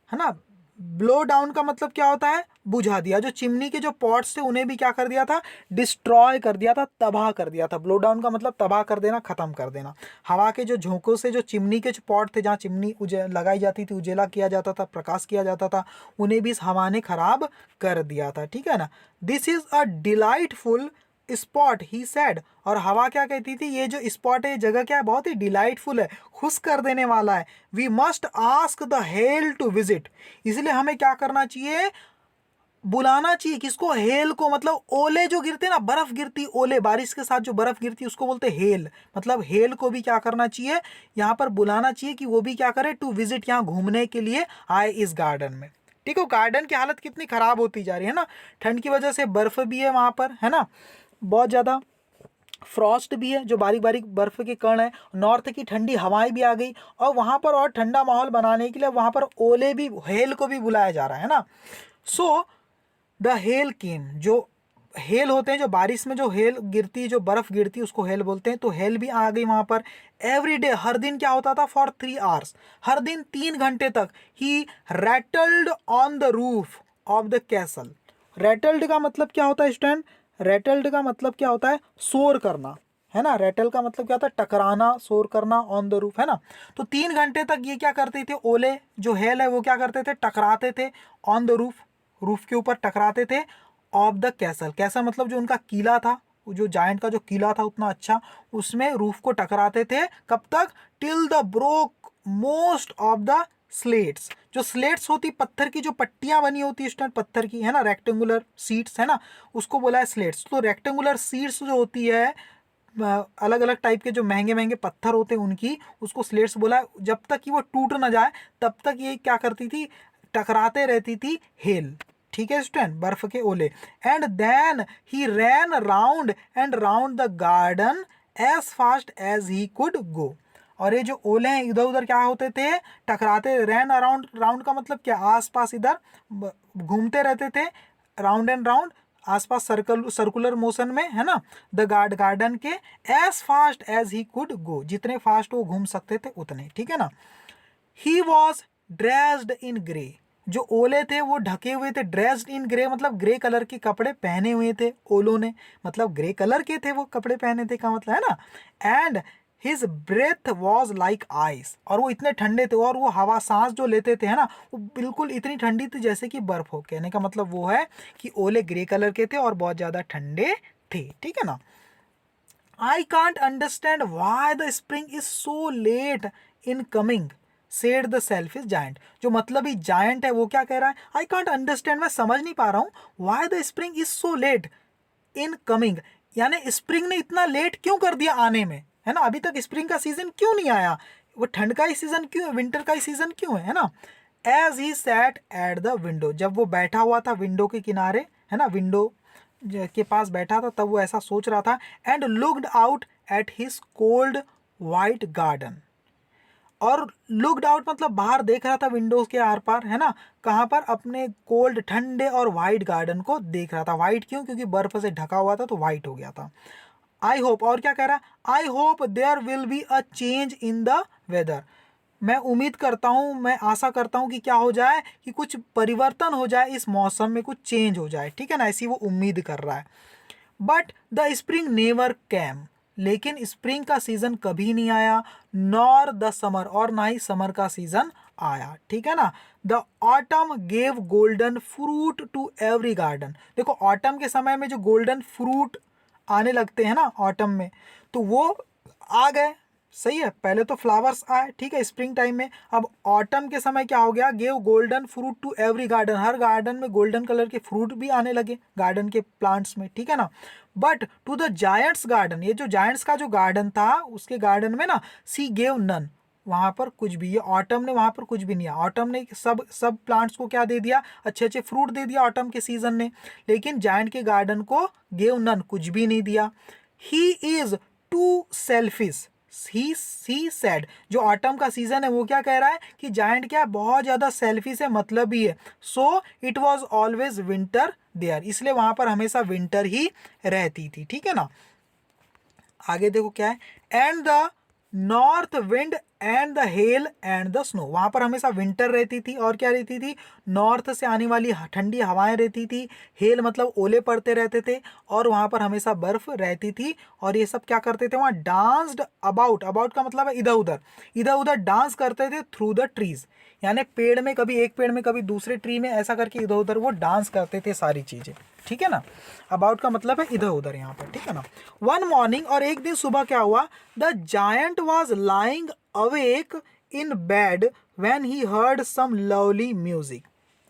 है ना, ब्लो डाउन का मतलब क्या होता है, बुझा दिया, जो चिमनी के जो पॉट्स थे उन्हें भी क्या कर दिया था, डिस्ट्रॉय कर दिया था, तबाह कर दिया था। ब्लो डाउन का मतलब तबाह कर देना, खत्म कर देना। हवा के जो झोंकों से जो चिमनी के जो पॉट थे, जहाँ चिमनी लगाई जाती थी, उजेला किया जाता था, प्रकाश किया जाता था, उन्हें भी इस हवा ने खराब कर दिया था, ठीक है ना। This is a delightful spot he sad, और हवा क्या कहती थी, ये जो स्पॉट है, ये जगह क्या है, बहुत ही डिलाइटफुल है, खुश कर देने वाला है। We must ask the hail to visit, इसलिए हमें क्या करना चाहिए, बुलाना चाहिए, किसको, हेल को, मतलब ओले जो गिरते ना, बर्फ गिरती, ओले, बारिश के साथ जो बर्फ गिरती उसको बोलते हेल, मतलब हेल को भी क्या करना चाहिए, यहाँ पर बुलाना चाहिए कि वो भी क्या करे, टू विजिट, यहाँ घूमने के लिए आए इस गार्डन में। ठीक है, गार्डन की हालत कितनी खराब होती जा रही है ना, ठंड की वजह से, बर्फ भी है वहां पर, है ना, बहुत ज़्यादा, फ्रॉस्ट भी है, जो बारीक बारीक बर्फ के कण है, नॉर्थ की ठंडी हवाएं भी आ गई, और वहां पर और ठंडा माहौल बनाने के लिए वहां पर ओले भी, हेल को भी बुलाया जा रहा है ना। सो द हेल केम, जो हेल होते हैं, जो बारिश में जो हेल गिरती है, जो बर्फ गिरती है, उसको हेल बोलते हैं। तो हेल भी आ गई वहां पर। एवरी डे, हर दिन क्या होता था, फॉर 3 आवर्स, हर दिन 3 घंटे तक, he rattled on the roof of the castle. Rattled का मतलब क्या होता है स्टूडेंट? रैटल्ड का मतलब क्या होता है? शोर करना, है ना। रैटल का मतलब क्या होता है? टकराना, शोर करना, ऑन द रूफ, है ना। तो 3 घंटे तक ये क्या करते थे, ओले जो हेल है वो क्या करते थे, टकराते थे ऑन द रूफ, रूफ के ऊपर टकराते थे, ऑफ द कैसल। कैसल मतलब जो उनका किला था, जो जायंट का जो किला था उतना अच्छा, उसमें रूफ को टकराते थे। कब तक? Till the broke most of the slates. जो स्लेट्स होती, पत्थर की जो पट्टियां बनी होती है स्टूडेंट, पत्थर की, है ना, रेक्टेंगुलर सीट्स, है ना, उसको बोला है स्लेट्स। तो रेक्टेंगुलर सीट्स जो होती है, अलग अलग टाइप के जो महंगे महंगे पत्थर होते हैं उनकी, उसको स्लेट्स बोला है। जब तक कि वो टूट ना जाए तब तक ये क्या करती थी, टकराते रहती थी हेल। ठीक है स्टूडेंट, बर्फ के ओले। And then he ran round and round the garden as fast as he could go. और ये जो ओले हैं इधर उधर क्या होते थे, टकराते। रैन अराउंड, राउंड का मतलब क्या, आसपास इधर घूमते रहते थे, राउंड एंड राउंड, आसपास सर्कुलर मोशन में, है ना, द गार्डन के, as fast as he could go, जितने फास्ट वो घूम सकते थे उतने। ठीक है ना। He was dressed in grey, जो ओले थे वो ढके हुए थे। ड्रेस्ड इन ग्रे मतलब ग्रे कलर के कपड़े पहने हुए थे ओलों ने, मतलब ग्रे कलर के थे वो कपड़े पहने थे का मतलब, है ना। And his breath was like ice, और वो इतने ठंडे थे, और वो हवा सांस जो लेते थे, है ना, वो बिल्कुल इतनी ठंडी थी जैसे कि बर्फ हो। कहने का मतलब वो है कि ओले ग्रे कलर के थे और बहुत ज़्यादा ठंडे थे। ठीक है ना। I can't understand why the spring is so let in coming, said the selfish giant. जो मतलब ही जायंट है वो क्या कह रहा है, आई कांट अंडरस्टैंड, मैं समझ नहीं पा रहा हूँ, why the spring is so let in coming, यानी स्प्रिंग ने इतना लेट क्यों कर दिया आने में, है ना। अभी तक स्प्रिंग का सीजन क्यों नहीं आया, वो ठंड का ही सीजन क्यों है, विंटर का ही सीजन क्यों है ना। As he sat at the window, जब वो बैठा हुआ था विंडो के किनारे, है ना, विंडो के पास बैठा था, तब वो ऐसा सोच रहा था। And looked out at his cold white garden, और लुक्ड आउट मतलब बाहर देख रहा था विंडोज के आर पार, है ना, कहाँ पर, अपने कोल्ड ठंडे और वाइट गार्डन को देख रहा था। वाइट क्यों, क्योंकि बर्फ से ढका हुआ था तो वाइट हो गया था। आई होप, और क्या कह रहा है, I hope there will be a change in the weather, मैं उम्मीद करता हूँ, मैं आशा करता हूँ कि क्या हो जाए, कि कुछ परिवर्तन हो जाए इस मौसम में, कुछ चेंज हो जाए। ठीक है ना, ऐसी वो उम्मीद कर रहा है। But the spring never cam, लेकिन स्प्रिंग का सीजन कभी नहीं आया। नॉर द समर, और ना ही समर का सीजन आया। ठीक है ना। The autumn gave golden fruit to every garden, देखो ऑटम के समय में जो गोल्डन फ्रूट आने लगते हैं ना ऑटम में, तो वो आ गए। सही है, पहले तो फ्लावर्स आए, ठीक है, स्प्रिंग टाइम में। अब ऑटम के समय क्या हो गया, gave golden fruit to every garden, हर गार्डन में गोल्डन कलर के फ्रूट भी आने लगे गार्डन के प्लांट्स में। ठीक है ना। But to the giant's garden, ये जो जायंट्स का जो गार्डन था उसके गार्डन में ना, सी गेव नन, वहां पर कुछ भी, ये ऑटम ने वहां पर कुछ भी नहीं, ऑटम ने सब सब प्लांट्स को क्या दे दिया, अच्छे अच्छे फ्रूट दे दिया ऑटम के सीजन ने, लेकिन जायंट के गार्डन को गेव नन, कुछ भी नहीं दिया। He is too selfish, he said, जो ऑटम का सीजन है वो क्या कह रहा है, कि जायंट क्या बहुत ज्यादा सेल्फिश है, मतलब ही है। So it was always winter there, इसलिए वहां पर हमेशा विंटर ही रहती थी। ठीक है ना। आगे देखो क्या है, and the north wind and the hell and the snow, वहां पर हमेशा विंटर रहती थी, और क्या रहती थी, नॉर्थ से आने वाली ठंडी हवाएं रहती थी, हेल मतलब ओले पड़ते रहते थे, और वहां पर हमेशा बर्फ रहती थी। और ये सब क्या करते थे वहां, डांस्ड अबाउट, अबाउट का मतलब है इधर उधर डांस करते थे थ्रू द ट्रीज, यानी पेड़ में, कभी एक पेड़ में कभी दूसरे ट्री में, ऐसा करके इधर उधर वो डांस करते थे सारी चीजें। ठीक है ना। अबाउट का मतलब है इधर उधर यहाँ पर। ठीक है ना। वन मॉर्निंग, और एक दिन सुबह क्या हुआ, the giant was lying awake in bed when he heard some lovely music,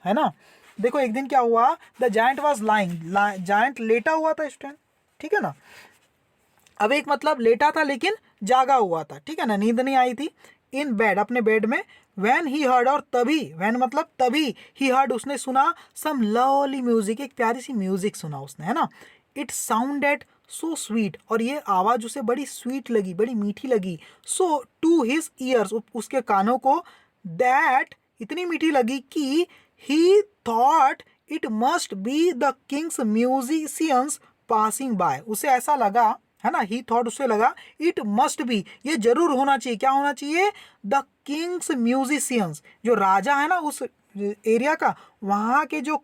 है ना। देखो एक दिन क्या हुआ, the giant was lying, giant लेटा हुआ था स्टूडेंट। ठीक है ना। अवेक मतलब लेटा था लेकिन जागा हुआ था। ठीक है ना, नींद नहीं आई थी। इन बेड, अपने बेड में। वैन ही हर्ड, और तभी, वैन मतलब तभी, ही हर्ड उसने सुना, सम लवली म्यूजिक, एक प्यारी सी म्यूजिक सुना उसने, है ना। इट साउंडेड सो स्वीट, और ये आवाज़ उसे बड़ी स्वीट लगी, बड़ी मीठी लगी। सो टू हिज ईयर्स, उसके कानों को, दैट इतनी मीठी लगी कि ही thought it must be the Kings musicians passing by, उसे ऐसा लगा, है ना, ही थॉट, उसे लगा, इट मस्ट बी, ये जरूर होना चाहिए, क्या होना चाहिए, द किंग्स म्यूजिशियंस, जो राजा है ना उस एरिया का, वहाँ के जो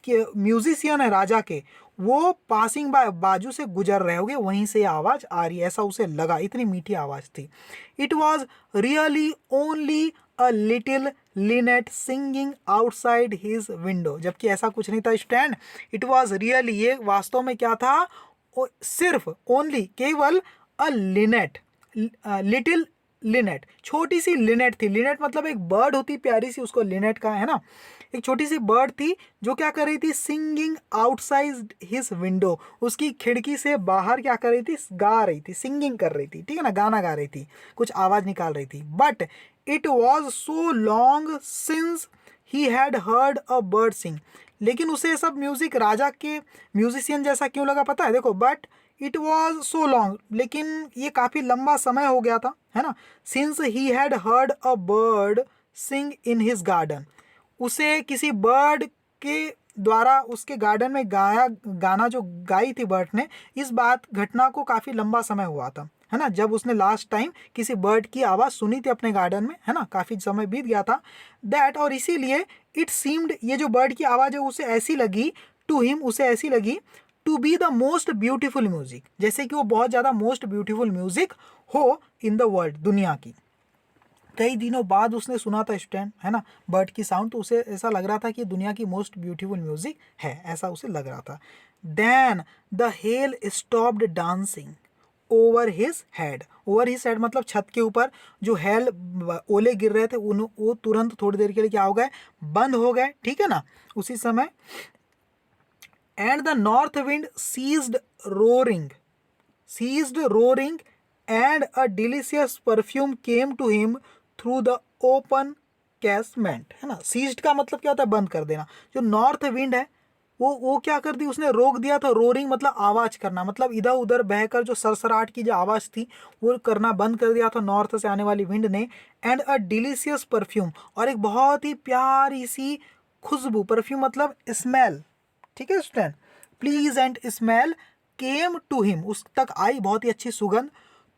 म्यूजिशियन है राजा के, वो पासिंग बाय, बाजू से गुजर रहे होगे, वहीं से आवाज आ रही है, ऐसा उसे लगा, इतनी मीठी आवाज थी। It was really only a little Lynette singing outside his window, जबकि ऐसा कुछ नहीं था स्टैंड, इट वॉज रियली, ये वास्तव में क्या था, सिर्फ, ओनली, केवल, अ लिनेट, लिटिल लिनेट, छोटी सी लिनेट थी। लिनेट मतलब एक बर्ड होती प्यारी सी, उसको लिनेट का है ना, एक छोटी सी बर्ड थी जो क्या कर रही थी, सिंगिंग आउटसाइड हिज विंडो, उसकी खिड़की से बाहर क्या कर रही थी, गा रही थी, सिंगिंग कर रही थी, ठीक है ना, गाना गा रही थी, कुछ आवाज निकाल रही थी। But it was so long since he had heard a bird sing, लेकिन उसे सब म्यूजिक राजा के म्यूजिशियन जैसा क्यों लगा पता है, देखो, but it was so long, लेकिन ये काफ़ी लंबा समय हो गया था, है ना, since he had heard a bird sing in his garden, उसे किसी बर्ड के द्वारा उसके गार्डन में गाया गाना जो गाई थी बर्ड ने, इस बात घटना को काफ़ी लंबा समय हुआ था, है ना, जब उसने लास्ट टाइम किसी बर्ड की आवाज़ सुनी थी अपने गार्डन में, है ना, काफ़ी समय बीत गया था। दैट, और इसीलिए इट सीम्ड, ये जो बर्ड की आवाज़ है उसे ऐसी लगी, टू हिम, उसे ऐसी लगी, to be the most beautiful music, जैसे कि वो बहुत ज़्यादा मोस्ट ब्यूटीफुल म्यूजिक हो इन द वर्ल्ड, दुनिया की। कई दिनों बाद उसने सुना था स्टैंड, है ना, बर्ड की साउंड, तो उसे ऐसा लग रहा था कि दुनिया की मोस्ट ब्यूटीफुल म्यूजिक है, ऐसा उसे लग रहा था। Then the hail stopped dancing over his head, over his head मतलब छत के ऊपर जो हेल, ओले गिर रहे थे, उन वो तुरंत थोड़ी देर के लिए क्या हो गए, बंद हो गए, ठीक है ना, उसी समय। And the north wind ceased roaring and a delicious perfume came to him through the open casement, है ना, सीज्ड का मतलब क्या होता है, बंद कर देना। जो नॉर्थ विंड है वो क्या कर दी, उसने रोक दिया था, रोरिंग मतलब आवाज करना, मतलब इधर उधर बहकर जो सरसराट की जो आवाज थी वो करना बंद कर दिया था नॉर्थ से आने वाली विंड ने। एंड अ डिलीशियस परफ्यूम, और एक बहुत ही प्यारी सी खुशबू, परफ्यूम मतलब स्मेल, ठीक है student, please and smell came to him, उस तक आई बहुत ही अच्छी सुगंध,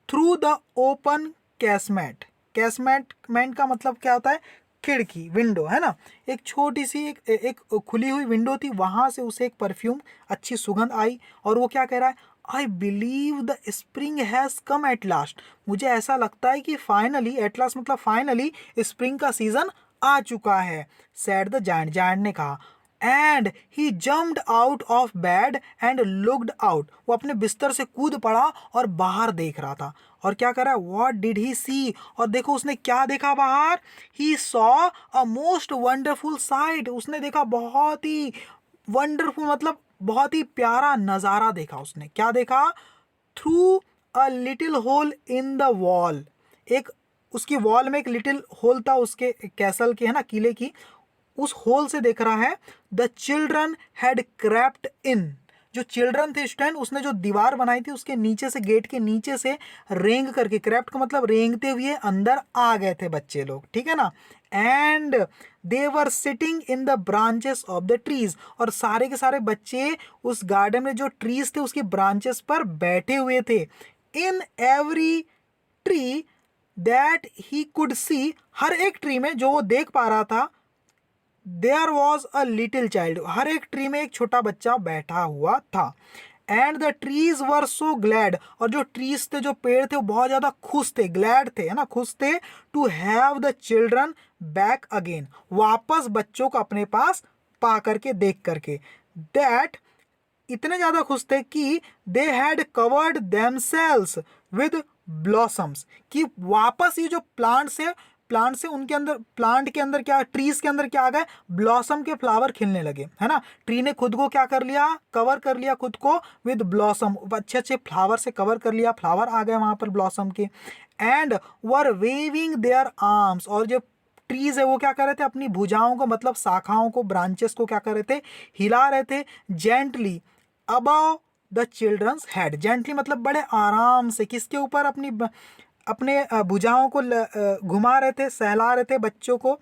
through the open casement, casement का मतलब क्या होता है, खिड़की, विंडो, है ना, एक छोटी सी एक खुली हुई विंडो थी, वहां से उसे एक परफ्यूम, अच्छी सुगंध आई, और वो क्या कह रहा है, I believe the spring has come at last, मुझे ऐसा लगता है कि फाइनली, एट लास्ट मतलब फाइनली स्प्रिंग का सीजन आ चुका है, सैड द जायंट, जायंट ने कहा। And he jumped out of bed and looked out, वो अपने बिस्तर से कूद पड़ा और बाहर देख रहा था, और क्या कर रहा है, व्हाट डिड ही सी, और देखो उसने क्या देखा बाहर, he saw a most wonderful site, उसने देखा बहुत ही वंडरफुल मतलब बहुत ही प्यारा नज़ारा देखा, उसने क्या देखा, through a little hole in the wall, एक उसकी वॉल में एक लिटिल होल था उसके कैसल के, है ना, किले की, उस होल से देख रहा है, द चिल्ड्रन हैड क्रैप्ट इन, जो चिल्ड्रन थे स्टूडेंट, उसने जो दीवार बनाई थी उसके नीचे से, गेट के नीचे से रेंग करके, क्रैप्ट का मतलब रेंगते हुए अंदर आ गए थे बच्चे लोग, ठीक है ना। And they were sitting in the branches of the trees, और सारे के सारे बच्चे उस गार्डन में जो ट्रीज थे उसकी ब्रांचेस पर बैठे हुए थे। In every tree that he could see, हर एक ट्री में जो वो देख पा रहा था, there was a little child, हर एक ट्री में एक छोटा बच्चा बैठा हुआ था। And the trees were so glad, और जो ट्रीज थे, जो पेड़ थे, वो बहुत ज्यादा खुश थे, ग्लैड थे, है ना, खुश थे, to have the children back again, वापस बच्चों को अपने पास पा करके, देख करके। दैट, इतने ज्यादा खुश थे कि they had covered themselves with blossoms, कि वापस ये जो प्लांट से उनके अंदर, प्लांट के अंदर क्या, ट्रीज के अंदर क्या आ गए, ब्लॉसम के फ्लावर खिलने लगे, है ना, ट्री ने खुद को क्या कर लिया, कवर कर लिया खुद को विद ब्लॉसम, अच्छे अच्छे फ्लावर से कवर कर लिया, फ्लावर आ गए वहां पर ब्लॉसम के। And were waving their arms, और जो ट्रीज है वो क्या कर रहे थे, अपनी भुजाओं को मतलब शाखाओं को, ब्रांचेस को क्या कर रहे थे, हिला रहे थे, gently above the children's head, gently मतलब बड़े आराम से, किसके ऊपर, अपने भुजाओं को घुमा रहे थे, सहला रहे थे बच्चों को,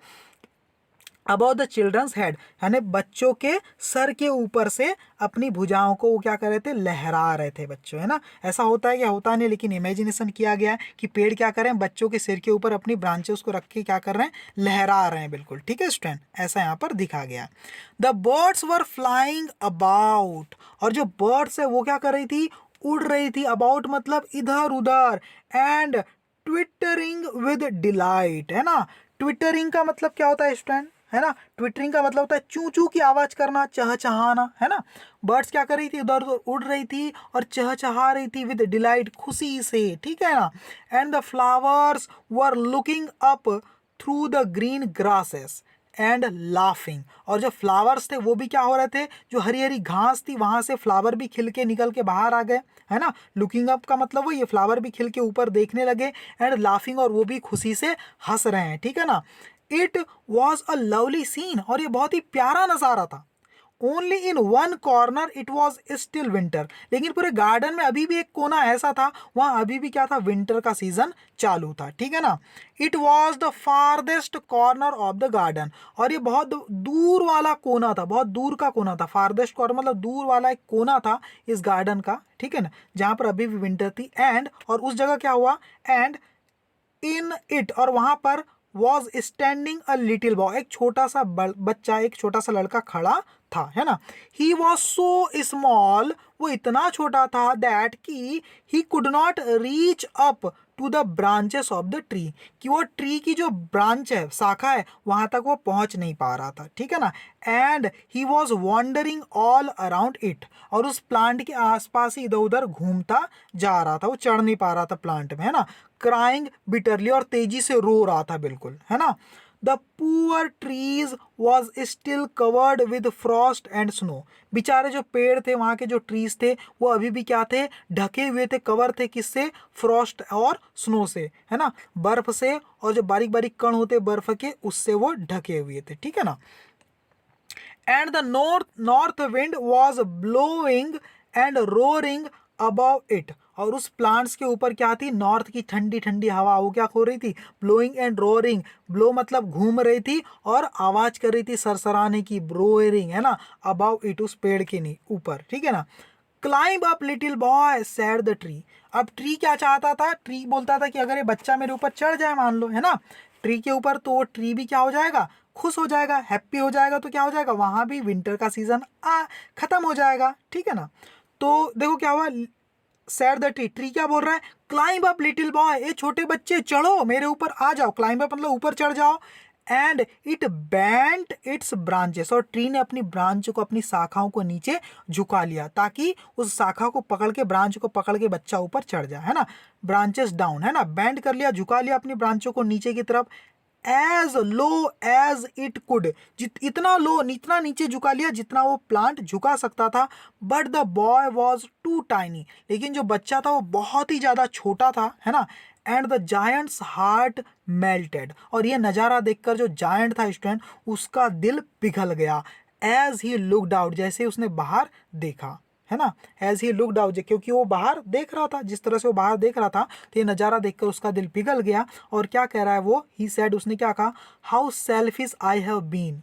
अबाउट द चिल्ड्रंस हेड, यानी बच्चों के सर के ऊपर से अपनी भुजाओं को वो क्या कर रहे थे, लहरा रहे थे बच्चों, है ना। ऐसा होता है क्या, होता नहीं, लेकिन इमेजिनेशन किया गया है कि पेड़ क्या करें, बच्चों के सिर के ऊपर अपनी ब्रांचेस को रख के क्या कर रहे हैं, लहरा रहे हैं, बिल्कुल ठीक है स्टूडेंट, ऐसा यहाँ पर दिखा गया। The birds were flying about, और जो बर्ड्स है वो क्या कर रही थी, उड़ रही थी, अबाउट मतलब इधर उधर, एंड ट्विटरिंग विद डिलाइट, है ना। ट्विटरिंग का मतलब क्या होता है स्टूडेंट, है ना, ट्विटरिंग का मतलब होता है चू चू की आवाज करना, चहचहाना, है ना। बर्ड्स क्या कर रही थी, उधर उधर उड़ रही थी और चहचहा रही थी विद डिलाइट, खुशी से, ठीक है ना। And the flowers were looking up through the green grasses and laughing, और जो फ्लावर्स थे वो भी क्या हो रहे थे, जो हरी हरी घास थी वहां से फ्लावर भी खिल के निकल के बाहर आ गए, है ना। लुकिंग अप का मतलब वो ये फ्लावर भी खिल के ऊपर देखने लगे, एंड लाफिंग, और वो भी खुशी से हंस रहे हैं, ठीक है ना। It was a lovely scene, और ये बहुत ही प्यारा नज़ारा था। Only in one corner it was still winter, लेकिन पूरे गार्डन में अभी भी एक कोना ऐसा था, वहाँ अभी भी क्या था, विंटर का सीजन चालू था, ठीक है ना। It was the farthest corner of the garden, और ये बहुत दूर वाला कोना था, बहुत दूर का कोना था, फारदेस्ट कॉर्नर मतलब दूर वाला एक कोना था इस गार्डन का, ठीक है ना, जहाँ पर अभी भी विंटर थी। एंड, और उस जगह क्या हुआ, एंड इन इट, और वहां पर was standing a little boy, एक छोटा सा बच्चा, एक छोटा सा लड़का खड़ा था, है ना। ही वॉज सो स्मॉल, वो इतना छोटा था, दैट कि he could not reach up to the branches of the tree, कि वो ट्री की जो ब्रांच है, शाखा है, वहां तक वो पहुंच नहीं पा रहा था, ठीक है ना। And he was wandering all around it, और उस प्लांट के आसपास ही इधर उधर घूमता जा रहा था, वो चढ़ नहीं पा रहा था प्लांट में, है ना। क्राइंग बिटरली, और तेजी से रो रहा था बिल्कुल, है ना। The poor trees was still covered with Frost and snow, बेचारे जो पेड़ थे, वहाँ के जो ट्रीज थे, वो अभी भी क्या थे, ढके हुए थे, कवर थे किससे, फ्रॉस्ट और स्नो से, है ना, बर्फ से, और जो बारीक बारीक कण होते बर्फ के, उससे वो ढके हुए थे, ठीक है ना। And the north wind was blowing and roaring above it, और उस प्लांट्स के ऊपर क्या थी, नॉर्थ की ठंडी ठंडी हवा, वो क्या हो रही थी, ब्लोइंग एंड रोरिंग, ब्लो मतलब घूम रही थी, और आवाज कर रही थी सरसराने की, रोरिंग, है ना, अबव इट, उस पेड़ के ऊपर, ठीक है ना। Climb up little boy sad the tree, अब ट्री क्या चाहता था, ट्री बोलता था कि अगर ये बच्चा मेरे ऊपर चढ़ जाए, मान लो, है ना, ट्री के ऊपर, तो वो ट्री भी क्या हो जाएगा, खुश हो जाएगा, हैप्पी हो जाएगा, तो क्या हो जाएगा, वहां भी विंटर का सीजन खत्म हो जाएगा, ठीक है ना। तो देखो क्या हुआ, सैड द ट्री, ट्री क्या बोल रहा है, क्लाइंब अप लिटिल बॉय, ये छोटे बच्चे चढ़ो, मेरे ऊपर आ जाओ, क्लाइंब अप मतलब ऊपर चढ़ जाओ। एंड इट बैंट इट्स ब्रांचेस, और ट्री ने अपनी ब्रांच को, अपनी शाखाओं को नीचे झुका लिया, ताकि उस शाखा को पकड़ के, ब्रांच को पकड़ के बच्चा ऊपर चढ़ जाए, है ना। ब्रांचेस डाउन, है ना, बैंड कर लिया, झुका लिया अपनी ब्रांचों को नीचे की तरफ। As low as it could, इतना लो, इतना नीचे झुका लिया जितना वो प्लांट झुका सकता था। But the boy was too tiny, लेकिन जो बच्चा था वो बहुत ही ज्यादा छोटा था, है ना। And the giants heart melted, और ये नज़ारा देखकर जो जायंट था स्टूडेंट, उसका दिल पिघल गया। एज ही लुक्ड आउट, जैसे उसने बाहर देखा, है ना, एज ही लुक्ड आउट, क्योंकि वो बाहर देख रहा था, जिस तरह से वो बाहर देख रहा था, तो ये नज़ारा देखकर उसका दिल पिघल गया। और क्या कह रहा है वो, ही सेड, उसने क्या कहा, how selfish I have been,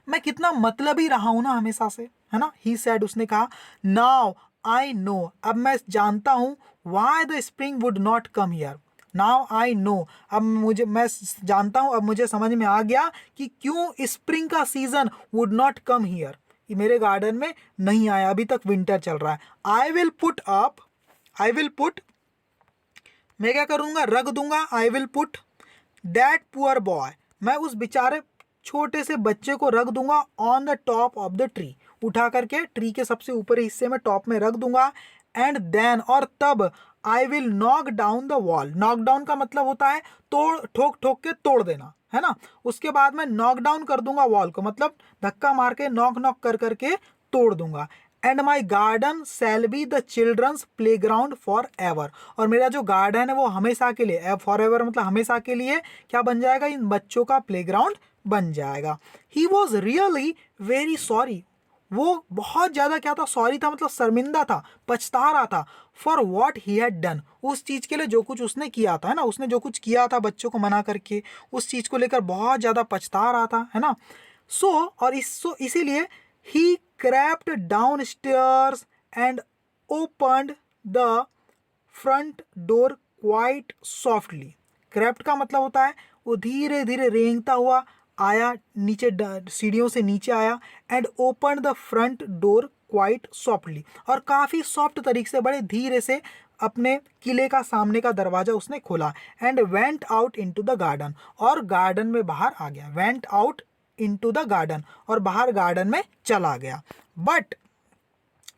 मैं कितना मतलबी रहा हूं ना हमेशा से, है ना। ही सेड, उसने कहा, नाउ आई नो, अब मैं जानता हूं, why the spring would not come here, now I know, अब मैं जानता हूं, अब मुझे समझ में आ गया कि क्यों स्प्रिंग का season would not come here, मेरे गार्डन में नहीं आया, अभी तक विंटर चल रहा है। आई विल पुट, मैं क्या करूंगा, रख दूंगा, I will put that poor boy, मैं उस बेचारे छोटे से बच्चे को रख दूंगा, on the top of the tree, उठा करके ट्री के सबसे ऊपरी हिस्से में, टॉप में रख दूंगा। एंड देन, और तब, I will knock down the wall, knock down का मतलब होता है तोड़, ठोक ठोक के तोड़ देना, है ना। उसके बाद मैं नॉक डाउन कर दूंगा वॉल को, मतलब धक्का मार के, नॉक नॉक कर करके तोड़ दूंगा। And my garden shall be the children's playground forever, और मेरा जो गार्डन है वो हमेशा के लिए, फॉर एवर मतलब हमेशा के लिए क्या बन जाएगा, इन बच्चों का प्ले ग्राउंड बन जाएगा। He was really very sorry, वो बहुत ज़्यादा क्या था, सॉरी था, मतलब शर्मिंदा था, पछता रहा था for what he had done, उस चीज़ के लिए जो कुछ उसने किया था, है ना, उसने जो कुछ किया था बच्चों को मना करके, उस चीज़ को लेकर बहुत ज़्यादा पछता रहा था, है ना। और इसीलिए ही crept down stairs and opened the front door quite softly. Crept का मतलब होता है वो धीरे धीरे रेंगता हुआ आया नीचे, सीढ़ियों से नीचे आया, and open the front door quite softly, और काफ़ी सॉफ्ट तरीके से, बड़े धीरे से अपने किले का सामने का दरवाजा उसने खोला, and went out into the garden, और गार्डन में बाहर आ गया, went out into the garden, और बाहर गार्डन में चला गया।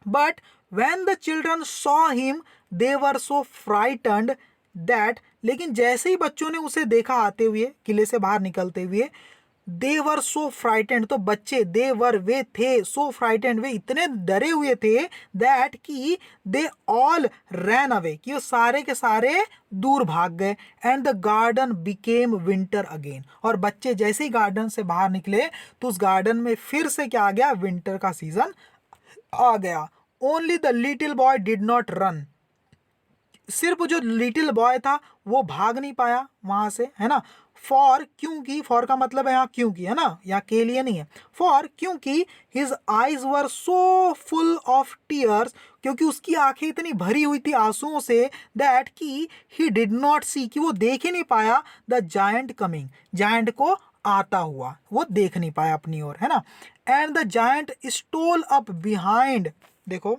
But when the children saw him, they were so frightened that, लेकिन जैसे ही बच्चों ने उसे देखा आते हुए, किले से बाहर निकलते हुए, they were so frightened, तो बच्चे, they were, वे थे, so frightened, वे इतने डरे हुए थे, that कि they all ran away, कि वो सारे के सारे दूर भाग गए, and the garden became winter again, और बच्चे जैसे ही गार्डन से बाहर निकले तो उस गार्डन में फिर से क्या आ गया, विंटर का सीजन आ गया। Only the little boy did not run, सिर्फ जो लिटिल बॉय था वो भाग नहीं पाया वहां से, है ना। फॉर, क्योंकि, फॉर का मतलब है यहाँ क्योंकि, है ना, यहाँ के लिए नहीं है। फॉर, क्योंकि his eyes were so full of tears, क्योंकि उसकी आंखें इतनी भरी हुई थी आंसुओं से, दैट कि ही डिड नॉट सी, कि वो देख ही नहीं पाया, द जायंट कमिंग, जायंट को आता हुआ वो देख नहीं पाया अपनी ओर, है ना। And the giant stole up behind, देखो,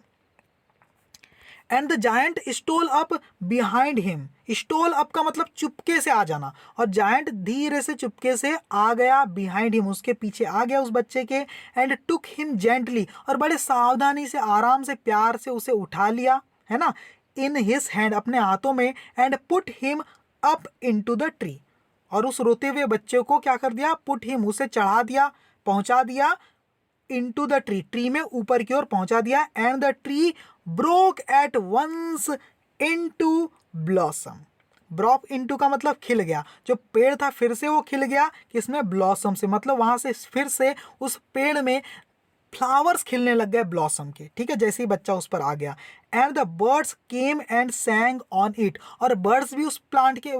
and the giant stole up behind him, stole up का मतलब चुपके से आ जाना, और जायंट धीरे से चुपके से आ गया, बिहाइंड हिम, उसके पीछे आ गया उस बच्चे के, एंड टुक हिम जेंटली, और बड़े सावधानी से, आराम से, प्यार से उसे उठा लिया, है ना, इन हिज हैंड, अपने हाथों में, and put him up into the tree, और उस रोते हुए बच्चे को क्या कर दिया, पुट हिम, उसे चढ़ा दिया, पहुंचा दिया, इनटू द ट्री, ट्री में ऊपर की ओर पहुंचा दिया, and the tree broke at once into blossom, broke into का मतलब खिल गया, जो पेड़ था फिर से वो खिल गया, किसमें, ब्लॉसम से, मतलब वहां से फिर से उस पेड़ में फ्लावर्स खिलने लग गए ब्लॉसम के, ठीक है, जैसे ही बच्चा उस पर आ गया। And the birds came and सैंग on it, और बर्ड्स भी उस प्लांट के,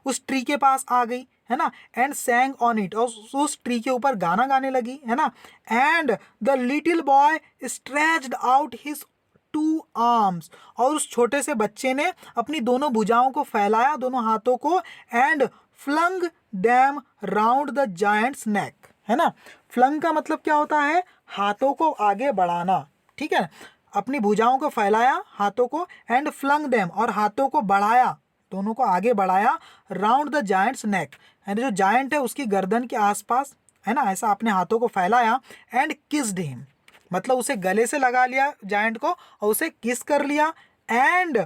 उस ट्री के पास आ गई, है ना, एंड सैंग ऑन इट, और उस ट्री के ऊपर गाना गाने लगी, है ना। And the little boy stretched out his two arms, और उस छोटे से बच्चे ने अपनी दोनों भुजाओं को फैलाया, दोनों हाथों को, and flung them round the giant's neck, है ना। फ्लंग का मतलब क्या होता है, हाथों को आगे बढ़ाना, ठीक है, अपनी भुजाओं को फैलाया, हाथों को, एंड फ्लंग देम, और हाथों को बढ़ाया, दोनों को आगे बढ़ाया, round the giant's neck, and जो जायंट है उसकी गर्दन के आसपास, है ना, ऐसा अपने हाथों को फैलाया, एंड किस्ड हिम, मतलब उसे गले से लगा लिया जायंट को, और उसे किस कर लिया। And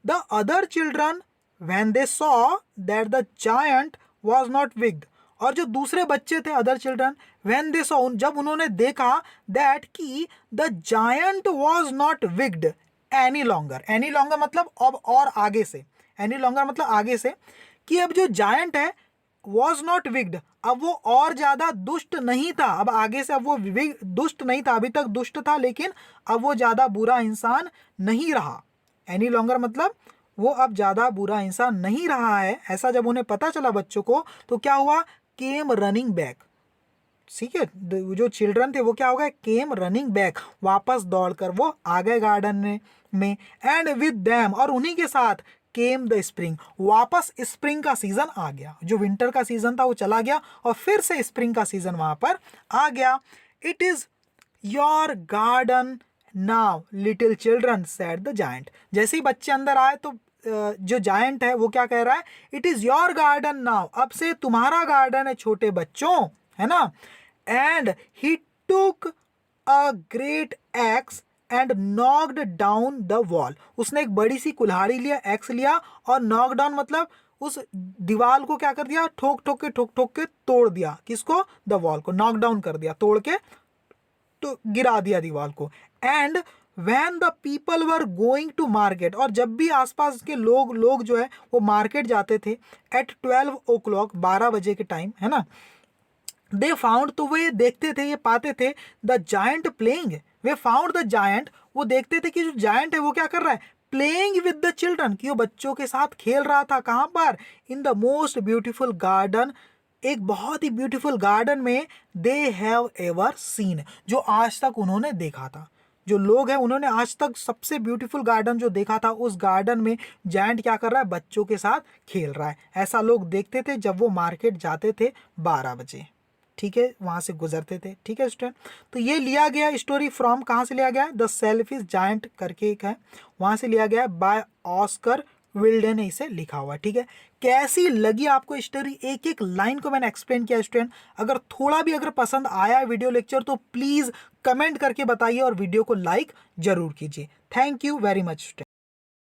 the other children when they saw that the giant was not विग्ड, और जो दूसरे बच्चे थे, other children, when they saw, जब उन्होंने देखा, दैट कि the giant was not विग्ड any longer, any longer मतलब अब और आगे से, एनी लॉन्गर मतलब आगे से, कि अब जो जायंट है वॉज नॉट विग्ड, अब वो और ज्यादा दुष्ट नहीं था, अब आगे से अब वो दुष्ट नहीं था, अभी तक दुष्ट था लेकिन अब वो ज्यादा बुरा इंसान नहीं रहा, एनी लॉन्गर मतलब वो अब ज्यादा बुरा इंसान नहीं रहा है, ऐसा जब उन्हें पता चला बच्चों को, तो क्या हुआ, केम रनिंग बैक, ठीक है, जो चिल्ड्रन थे वो क्या हो गए, केम रनिंग बैक, वापस दौड़कर वो आ गए गार्डन में, एंड विद देम, और उन्हीं के साथ, केम द स्प्रिंग, वापस स्प्रिंग का सीजन आ गया, जो विंटर का सीजन था वो चला गया, और फिर से स्प्रिंग का सीजन वहां पर आ गया। It is your garden now little children said the giant, जैसे ही बच्चे अंदर आए तो जो जायंट है वो क्या कह रहा है, it is your garden now, अब से तुम्हारा गार्डन है छोटे बच्चों, है ना। And he took a great x and knocked down the wall, उसने एक बड़ी सी कुल्हाड़ी लिया, एक्स लिया, और नॉक डाउन मतलब उस दीवार को क्या कर दिया, ठोक ठोक के तोड़ दिया, किसको, द वॉल को, नॉक डाउन कर दिया, तोड़ के तो गिरा दिया दीवार को। And when the people were going to market, और जब भी आसपास के लोग जो है वो मार्केट जाते थे, एट 12 o'clock, 12 बजे के टाइम, है ना, दे फाउंड, तो वे देखते थे, ये पाते थे, the giant playing, way found the giant, वो देखते थे कि जो जायंट है वो क्या कर रहा है, प्लेइंग विद द चिल्ड्रन, कि वो बच्चों के साथ खेल रहा था। कहाँ पर, in the most beautiful garden, एक बहुत ही ब्यूटीफुल गार्डन में, दे हैव एवर सीन, जो आज तक उन्होंने देखा था। जो लोग हैं उन्होंने आज तक सबसे ब्यूटीफुल गार्डन जो देखा था, उस गार्डन में जायंट क्या कर रहा है, बच्चों के साथ खेल रहा है। ऐसा लोग देखते थे जब वो मार्केट जाते थे 12 बजे, ठीक है, वहाँ से गुजरते थे। ठीक है स्टूडेंट, तो ये लिया गया स्टोरी फ्रॉम, कहाँ से लिया गया है, द सेल्फिश जायंट करके एक है, वहाँ से लिया गया है, बाय ऑस्कर विल्डे ने इसे लिखा हुआ है। ठीक है, कैसी लगी आपको स्टोरी, एक एक लाइन को मैंने एक्सप्लेन किया स्टूडेंट। अगर थोड़ा भी अगर पसंद आया वीडियो लेक्चर तो प्लीज़ कमेंट करके बताइए और वीडियो को लाइक जरूर कीजिए। Thank you very much student.